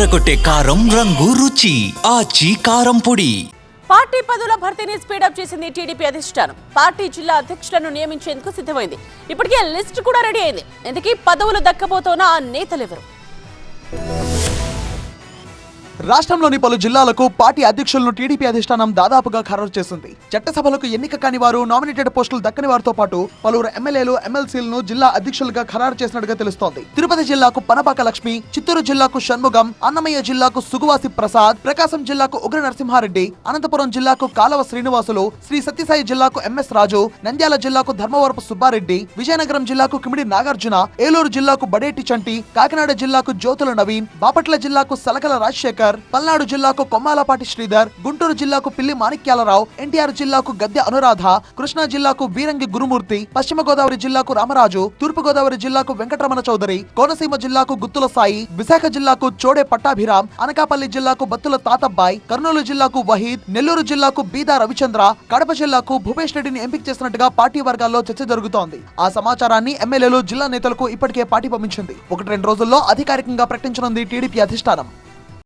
అదరకొట్టే కారం రంగు రుచి ఆచి కారం పొడి. పార్టీ పదవుల భర్తీని స్పీడప్ చేసింది టీడీపీ అధిష్టానం. పార్టీ జిల్లా అధ్యక్షులను నియమించేందుకు సిద్ధమైంది. ఇప్పటికే లిస్ట్ కూడా రెడీ అయింది. ఇందుకీ పదవులు దక్కబోతున్న ఆ నేతలెవరు? రాష్ట్రంలోని పలు జిల్లాలకు పార్టీ అధ్యక్షులను టీడీపీ అధిష్టానం దాదాపుగా ఖరారు చేసింది. చట్టసభలకు ఎన్నిక కాని వారు, నామినేటెడ్ పోస్టులు దక్కని వారితో పాటు పలువురు ఎమ్మెల్యేలు, ఎమ్మెల్సీలను జిల్లా అధ్యక్షులుగా ఖరారు చేసినట్టుగా తెలుస్తోంది. తిరుపతి జిల్లాకు పనబాక లక్ష్మి, చిత్తూరు జిల్లాకు షణ్ముగం, అన్నమయ్య జిల్లాకు సుగువాసి ప్రసాద్, ప్రకాశం జిల్లాకు ఉగ్ర నరసింహారెడ్డి, అనంతపురం జిల్లాకు కాలవ శ్రీనివాసులు, శ్రీ సత్యసాయి జిల్లాకు ఎంఎస్ రాజు, నంద్యాల జిల్లాకు ధర్మవరపు సుబ్బారెడ్డి, విజయనగరం జిల్లాకు కిమిడి నాగార్జున, ఏలూరు జిల్లాకు బడేటి చంటి, కాకినాడ జిల్లాకు జ్యోతుల నవీన్, బాపట్ల జిల్లాకు సలకల రాజశేఖర్, పల్నాడు జిల్లాకు కొమ్మాలపాటి శ్రీధర్, గుంటూరు జిల్లాకు పిల్లి మాణిక్యాలరావు, ఎన్టీఆర్ జిల్లాకు గద్దె అనురాధ, కృష్ణా జిల్లాకు వీరంగి గురుమూర్తి, పశ్చిమ గోదావరి జిల్లాకు రామరాజు, తూర్పు గోదావరి జిల్లాకు వెంకటరమణ చౌదరి, కోనసీమ జిల్లాకు గుత్తుల సాయి, విశాఖ జిల్లాకు చోడే పట్టాభిరామ్, అనకాపల్లి జిల్లాకు బత్తుల తాతబ్బాయ్, కర్నూలు జిల్లాకు వహీద్, నెల్లూరు జిల్లాకు బీదా రవిచంద్ర, కడప జిల్లాకు భూపేష్ రెడ్డిని ఎంపిక చేసినట్టుగా పార్టీ వర్గాల్లో చర్చ జరుగుతోంది. ఆ సమాచారాన్ని ఎమ్మెల్యేలు, జిల్లా నేతలకు ఇప్పటికే పార్టీ పంపించింది. 1-2 రోజుల్లో అధికారికంగా ప్రకటించనుంది టీడీపీ అధిష్టానం.